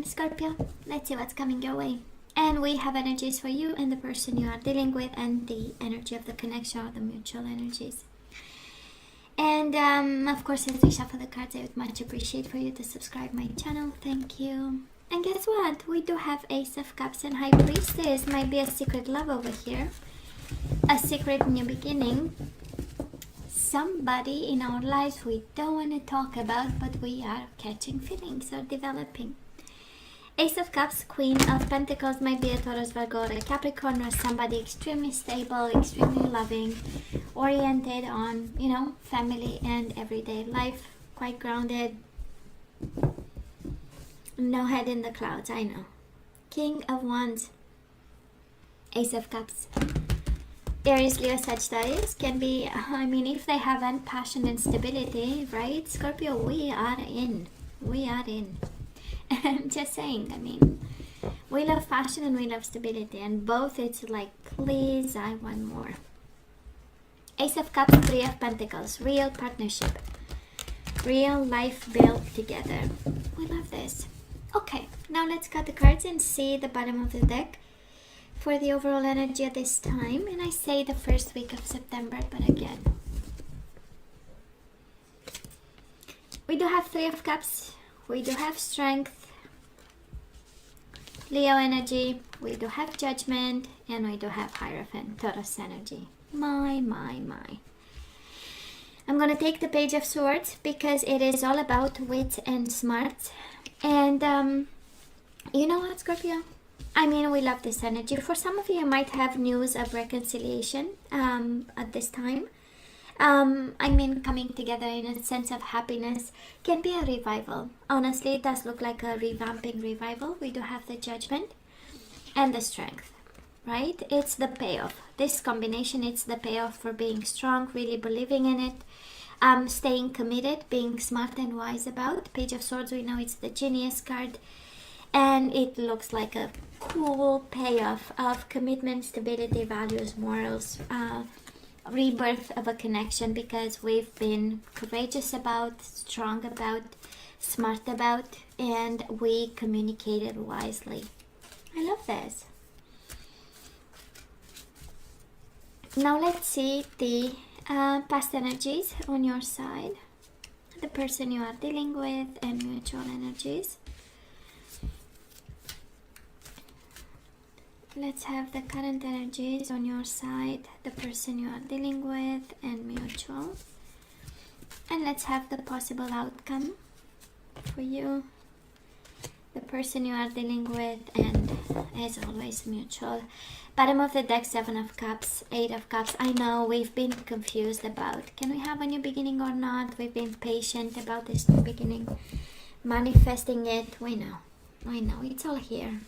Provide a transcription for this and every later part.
Scorpio, let's see what's coming your way. And we have energies for you and the person you are dealing with, and the energy of the connection or the mutual energies. And of course, as we shuffle the cards, I would much appreciate for you to subscribe my channel. Thank you. And guess what? We do have Ace of Cups and High Priestess. Might be a secret love over here. A secret new beginning. Somebody in our lives we don't want to talk about, but we are catching feelings or developing. Ace of Cups, Queen of Pentacles might be a Taurus, Virgo, or a Capricorn, or somebody extremely stable, extremely loving, oriented on, you know, family and everyday life, quite grounded. No head in the clouds, I know. King of Wands, Ace of Cups. Aries, Leo, Sagittarius can be, I mean, if they haven't passion and stability, right? Scorpio, we are in. We are in. I'm just saying, I mean, we love passion and we love stability, and both it's like, please, I want more. Ace of Cups, Three of Pentacles, real partnership, real life built together. We love this. Okay, now let's cut the cards and see the bottom of the deck for the overall energy at this time. And I say the first week of September, but again, we do have Three of Cups, we do have Strength, Leo energy, we do have Judgment, and we do have Hierophant, Taurus energy. My. I'm gonna take the Page of Swords because it is all about wit and smarts. And you know what, Scorpio? I mean, we love this energy. For some of you might have news of reconciliation at this time. I mean, coming together in a sense of happiness can be a revival. Honestly, it does look like a revamping revival. We do have the Judgment and the Strength, right? It's the payoff. This combination, it's the payoff for being strong, really believing in it, staying committed, being smart and wise about. Page of Swords, we know it's the Genius card, and it looks like a cool payoff of commitment, stability, values, morals, rebirth of a connection, because we've been courageous about, strong about, smart about, and we communicated wisely. I love this. Now let's see the past energies on your side, the person you are dealing with, and mutual energies. Let's have the current energies on your side, the person you are dealing with, and mutual. And let's have the possible outcome for you, the person you are dealing with, and as always, mutual. Bottom of the deck, Seven of Cups, Eight of Cups. I know we've been confused about, can we have a new beginning or not? We've been patient about this new beginning, manifesting it. We know, it's all here.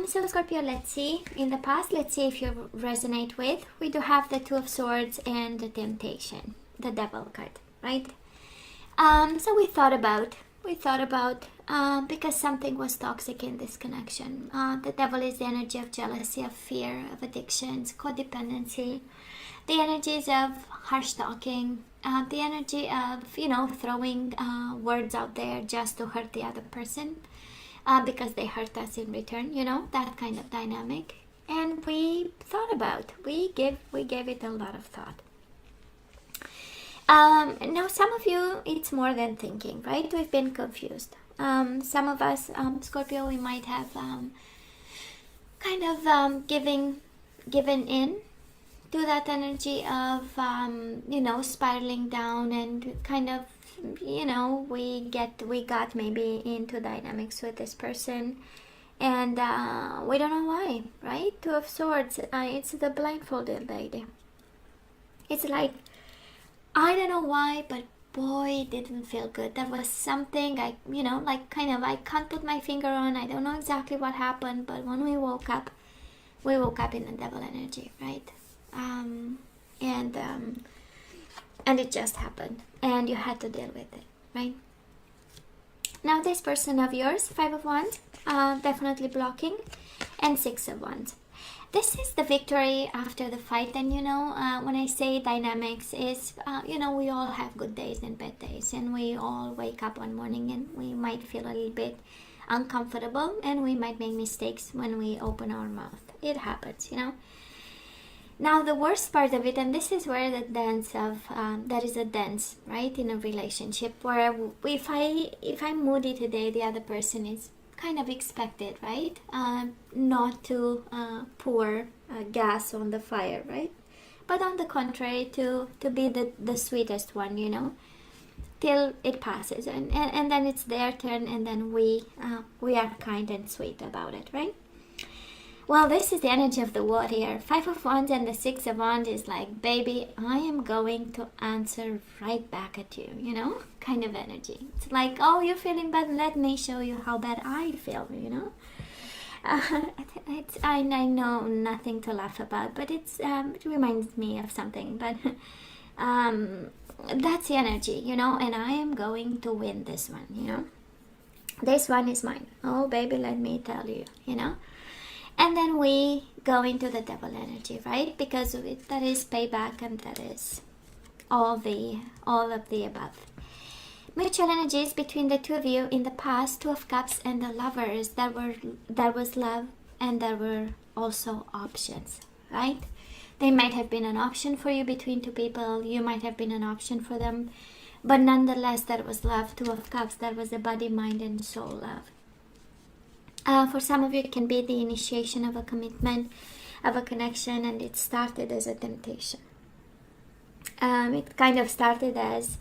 So Scorpio, let's see, in the past, let's see if you resonate with. We do have the Two of Swords and the Temptation, the Devil card, right? So we thought about, because something was toxic in this connection. The Devil is the energy of jealousy, of fear, of addictions, codependency, the energies of harsh talking, the energy of, you know, throwing words out there just to hurt the other person. Because they hurt us in return, you know, that kind of dynamic. And we thought about, we gave it a lot of thought. Now some of you, it's more than thinking, right? We've been confused. Some of us, Scorpio, we might have given in to that energy of, you know, spiraling down, and kind of, you know, we got maybe into dynamics with this person, and we don't know why, right? Two of Swords, it's the blindfolded lady. It's like, I don't know why, but boy, it didn't feel good. There was something, I can't put my finger on. I don't know exactly what happened, but when we woke up in the Devil energy, right? And it just happened, and you had to deal with it, right? Now this person of yours, Five of Wands, definitely blocking, and Six of Wands. This is the victory after the fight. And when I say dynamics is, we all have good days and bad days, and we all wake up one morning and we might feel a little bit uncomfortable, and we might make mistakes when we open our mouth. It happens. Now the worst part of it, and this is where the dance of there is a dance, right, in a relationship, where if I'm moody today, the other person is kind of expected, right, not to pour gas on the fire, right, but on the contrary, to be the sweetest one, till it passes, and then it's their turn, and then we are kind and sweet about it, right? Well, this is the energy of the warrior. 5 of Wands and the 6 of Wands is like, baby, I am going to answer right back at you, kind of energy. It's like, oh, you're feeling bad, let me show you how bad I feel, I know nothing to laugh about, but it reminds me of something, but that's the energy, and I am going to win this one, This one is mine. Oh, baby, let me tell you, And then we go into the devil energy, right? Because that is payback, and that is all of the above. Mutual energies between the two of you in the past, 2 of Cups and the Lovers. There was love, and there were also options, right? They might have been an option for you between two people. You might have been an option for them, but nonetheless, there was love. 2 of Cups. There was a body, mind, and soul love. For some of you, it can be the initiation of a commitment, of a connection, and it started as a temptation. It kind of started as,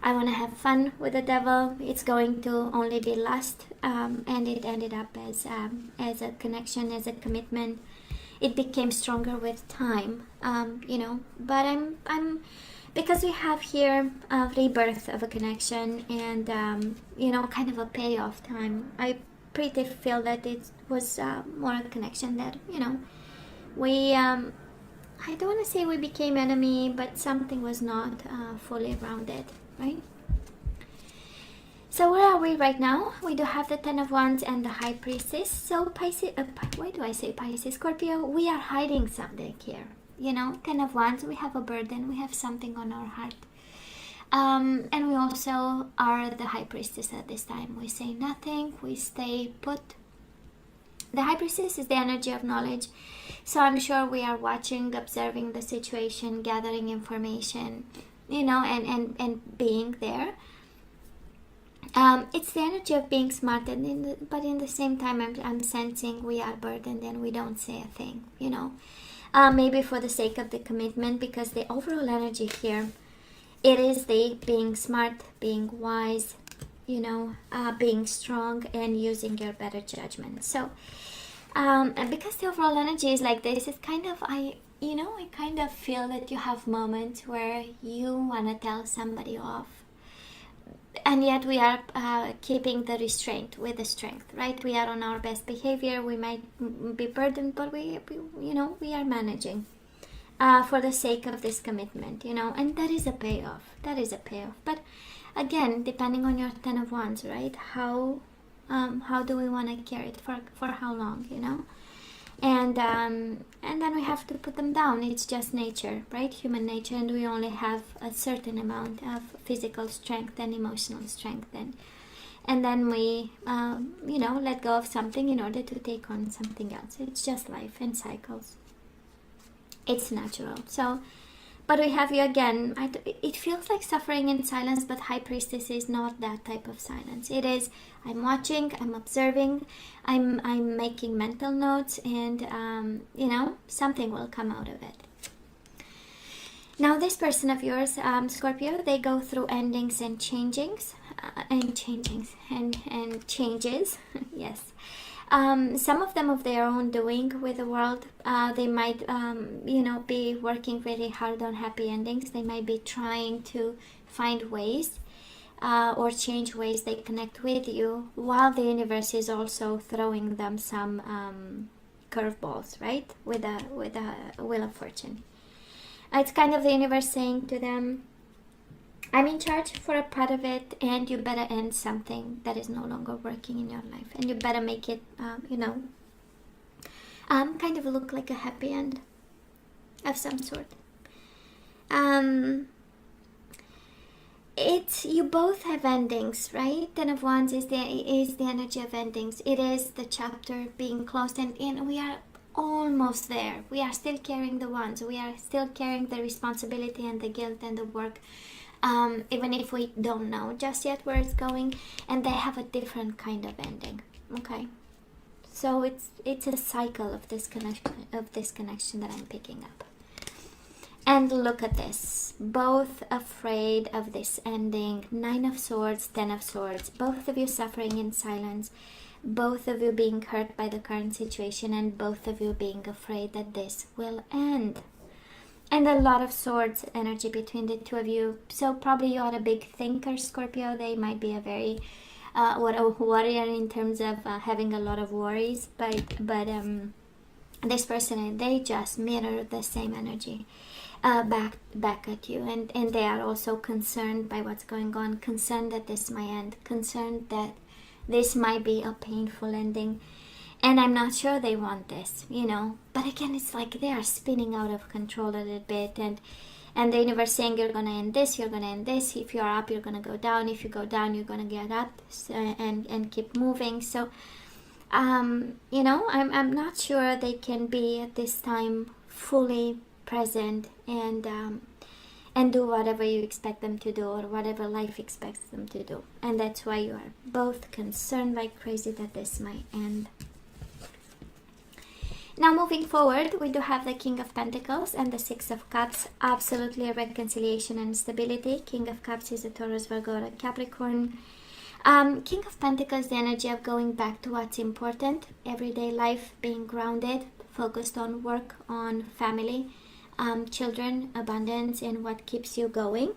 I want to have fun with the devil. It's going to only be lust, and it ended up as a connection, as a commitment. It became stronger with time, But I'm because we have here a rebirth of a connection, and kind of a payoff time. I pretty feel that it was more a connection that we I don't want to say we became enemy, but something was not fully rounded, right? So where are we right now? We do have the 10 of Wands and the High Priestess. So Pisces, why do I say Pisces? Scorpio, we are hiding something here, 10 of Wands, we have a burden, we have something on our heart. And we also are the High Priestess at this time. We say nothing, we stay put. The High Priestess is the energy of knowledge. So I'm sure we are watching, observing the situation, gathering information, and being there. It's the energy of being smart, but in the same time, I'm sensing we are burdened and we don't say a thing, Maybe for the sake of the commitment, because the overall energy here, it is the being smart, being wise, being strong, and using your better judgment. So, and because the overall energy is like this, it's kind of, I kind of feel that you have moments where you want to tell somebody off. And yet we are keeping the restraint with the strength, right? We are on our best behavior. We might be burdened, but we are managing. For the sake of this commitment, and that is a payoff. But again, depending on your 10 of Wands, right? How do we want to carry it for how long, And then we have to put them down. It's just nature, right? Human nature, and we only have a certain amount of physical strength and emotional strength, and then we, let go of something in order to take on something else. It's just life and cycles. It's natural. So, but we have you again. It feels like suffering in silence, but High Priestess is not that type of silence. It is, I'm watching, I'm observing, I'm making mental notes, and something will come out of it. Now, this person of yours, Scorpio, they go through endings and changings, and changes. Yes. Some of them of their own doing with the world. They might, be working very hard on happy endings. They might be trying to find ways or change ways they connect with you, while the universe is also throwing them some curveballs, right? With a Wheel of Fortune. It's kind of the universe saying to them, I'm in charge for a part of it, and you better end something that is no longer working in your life, and you better make it, Kind of look like a happy end of some sort. It's, you both have endings, right? Ten of Wands is the energy of endings. It is the chapter being closed, and we are almost there. We are still carrying the wands. We are still carrying the responsibility and the guilt and the work, even if we don't know just yet where it's going. And they have a different kind of ending. Okay, so it's a cycle of this connection that I'm picking up. And look at this, both afraid of this ending. 9 of Swords, 10 of Swords, both of you suffering in silence, both of you being hurt by the current situation, and both of you being afraid that this will end. And a lot of Swords energy between the two of you. So probably you are a big thinker, Scorpio. They might be a very warrior in terms of having a lot of worries, but this person, they just mirror the same energy back at you, and they are also concerned by what's going on, concerned that this might end, concerned that this might be a painful ending, and I'm not sure they want this, you know. But again, it's like they are spinning out of control a little bit, and the universe saying you're gonna end this, you're gonna end this. If you're up, you're gonna go down. If you go down, you're gonna get up, and keep moving. So you know, I'm not sure they can be at this time fully present and do whatever you expect them to do, or whatever life expects them to do. And that's why you are both concerned like crazy that this might end. Now moving forward, we do have the King of Pentacles and the 6 of Cups. Absolutely a reconciliation and stability. King of Cups is a Taurus, Virgo, or a Capricorn. King of Pentacles, the energy of going back to what's important, everyday life, being grounded, focused on work, on family, children, abundance, and what keeps you going.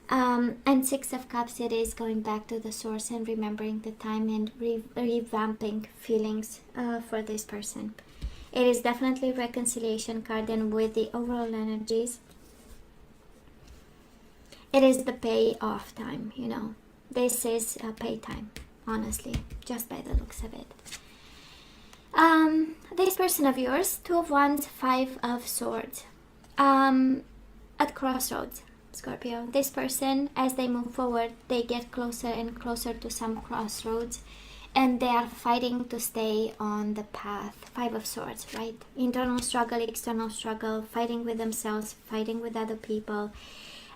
And 6 of Cups, it is going back to the source and remembering the time and revamping feelings for this person. It is definitely a reconciliation card, and with the overall energies, it is the payoff time, you know. This is a pay time, honestly, just by the looks of it. This person of yours, 2 of Wands, 5 of Swords. At crossroads, Scorpio. This person, as they move forward, they get closer and closer to some crossroads, and they are fighting to stay on the path. 5 of Swords, right? Internal struggle, external struggle, fighting with themselves, fighting with other people,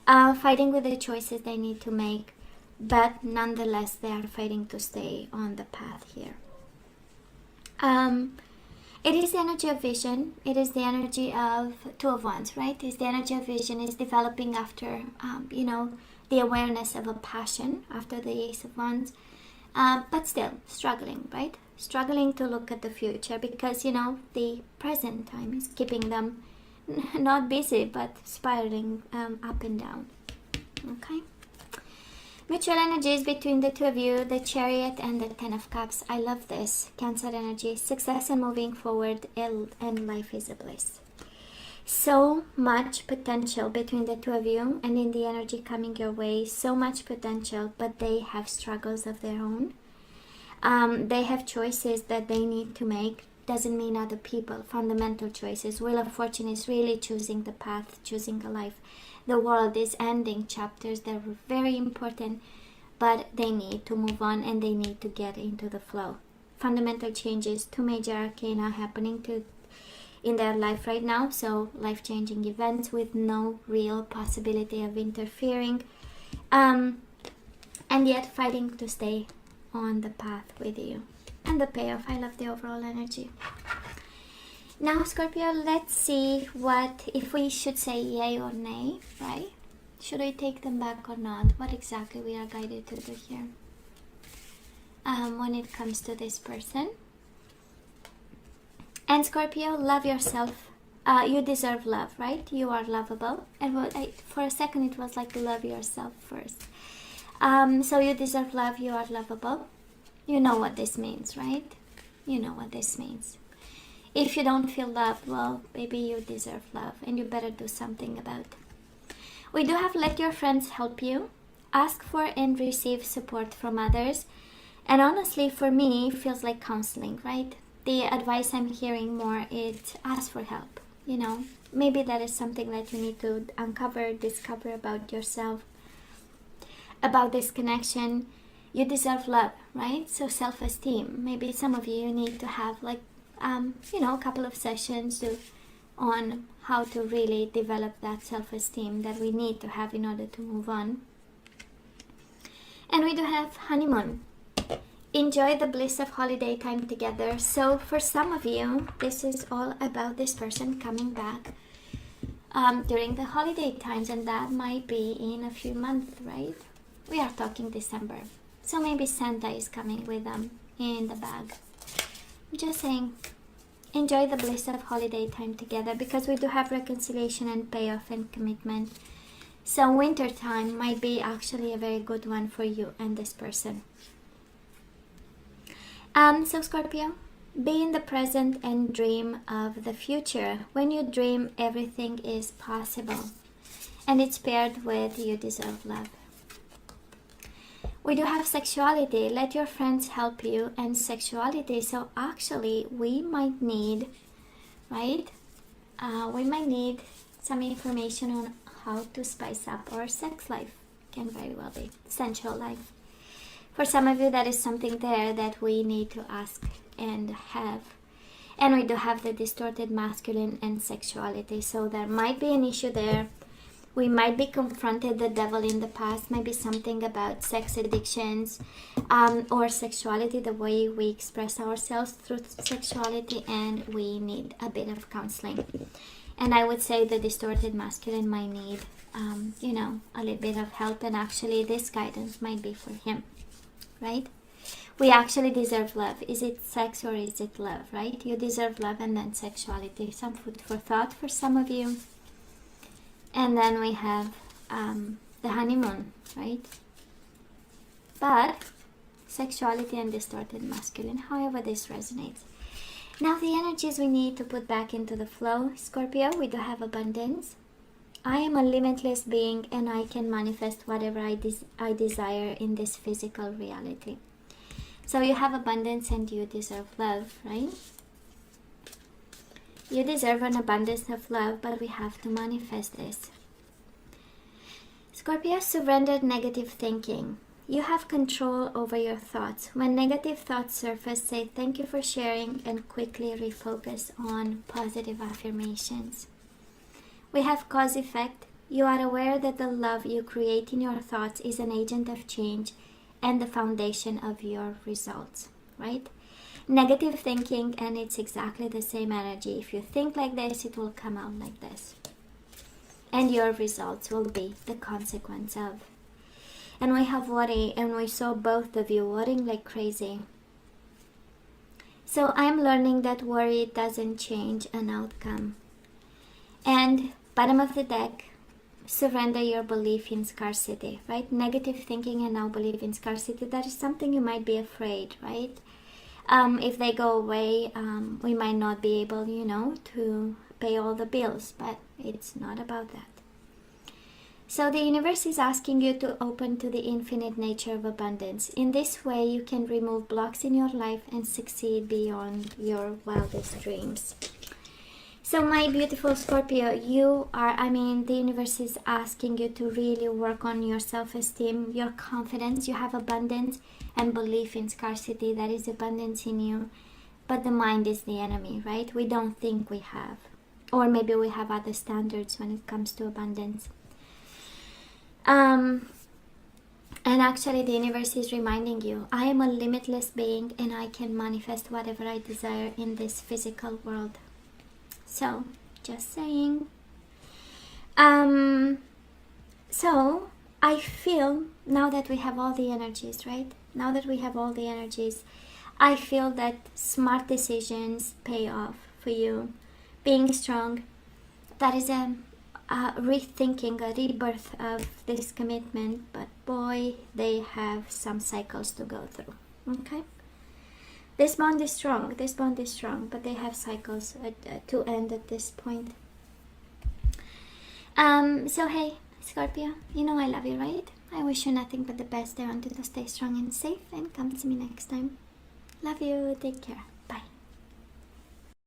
fighting with the choices they need to make. But nonetheless, they are fighting to stay on the path here. It is the energy of vision. It is the energy of 2 of Wands, right? It's the energy of vision. Is developing after, you know, the awareness of a passion after the Ace of Wands. But still struggling, right? Struggling to look at the future because, you know, the present time is keeping them not busy, but spiraling up and down. Okay. Mutual energies between the two of you, the Chariot and the 10 of Cups. I love this. Cancer energy, success and moving forward, and life is a bliss. So much potential between the two of you, and in the energy coming your way, so much potential, but they have struggles of their own. They have choices that they need to make. Doesn't mean other people, fundamental choices. Wheel of Fortune is really choosing the path, choosing a life. The world is ending chapters that were very important, but they need to move on and they need to get into the flow. Fundamental changes, 2 major arcana happening in their life right now. So life-changing events with no real possibility of interfering, and yet fighting to stay on the path with you. And the payoff, I love the overall energy. Now, Scorpio, let's see what, if we should say yay or nay, right? Should we take them back or not? What exactly we are guided to do here when it comes to this person. And Scorpio, love yourself. You deserve love, right? You are lovable. And for a second, it was like love yourself first. So you deserve love. You are lovable. You know what this means, right? You know what this means. If you don't feel loved, well, maybe you deserve love and you better do something about it. We do have let your friends help you. Ask for and receive support from others. And honestly, for me, it feels like counseling, right? the advice I'm hearing more is ask for help. You know, maybe that is something that you need to uncover, discover about yourself, about this connection. You deserve love, right? So self-esteem. Maybe some of you need to have like, you know, a couple of sessions on how to really develop that self-esteem that we need to have in order to move on. And we do have honeymoon. Enjoy the bliss of holiday time together. So for some of you, this is all about this person coming back during the holiday times, and that might be in a few months, right? We are talking December. So maybe Santa is coming with them in the bag. I'm just saying, enjoy the bliss of holiday time together, because we do have reconciliation and payoff and commitment. So winter time might be actually a very good one for you and this person. So Scorpio, be in the present and dream of the future. When you dream, everything is possible. And it's paired with you deserve love. We do have sexuality. Let your friends help you and sexuality. So actually, we might need, right? We might need some information on how to spice up our sex life. Can very well be sensual life. For some of you, that is something there that we need to ask and have. And we do have the distorted masculine and sexuality. So there might be an issue there. We might be confronted the devil in the past, maybe something about sex addictions or sexuality, the way we express ourselves through sexuality, and we need a bit of counseling. And I would say the distorted masculine might need, you know, a little bit of help, and actually this guidance might be for him, right? We actually deserve love. Is it sex or is it love, right? You deserve love and then sexuality. Some food for thought for some of you. And then we have the honeymoon, right? But sexuality and distorted masculine, however this resonates. Now the energies we need to put back into the flow. Scorpio, we do have abundance. I am a limitless being and I can manifest whatever I desire in this physical reality. So you have abundance and you deserve love, right? You deserve an abundance of love, but we have to manifest this. Scorpio, surrendered negative thinking. You have control over your thoughts. When negative thoughts surface, say thank you for sharing and quickly refocus on positive affirmations. We have cause effect. You are aware that the love you create in your thoughts is an agent of change and the foundation of your results, right? Negative thinking, and it's exactly the same energy. If you think like this, it will come out like this. And your results will be the consequence of. And we have worry, and we saw both of you worrying like crazy. So I'm learning that worry doesn't change an outcome. And bottom of the deck, surrender your belief in scarcity, right? Negative thinking and now belief in scarcity, that is something you might be afraid, right? If they go away, we might not be able, you know, to pay all the bills, but it's not about that. So the universe is asking you to open to the infinite nature of abundance. In this way, you can remove blocks in your life and succeed beyond your wildest dreams. So my beautiful Scorpio, the universe is asking you to really work on your self-esteem, your confidence. You have abundance and belief in scarcity. That is abundance in you. But the mind is the enemy, right? We don't think we have. Or maybe we have other standards when it comes to abundance. And actually the universe is reminding you, I am a limitless being and I can manifest whatever I desire in this physical world. So, just saying. So, I feel, now that we have all the energies, right? Now that we have all the energies, I feel that smart decisions pay off for you. Being strong, that is a rethinking, a rebirth of this commitment. But boy, they have some cycles to go through, okay? This bond is strong, but they have cycles to end at this point. So hey, Scorpio, you know I love you, right? I wish you nothing but the best. I want you to stay strong and safe, and come see me next time. Love you, take care.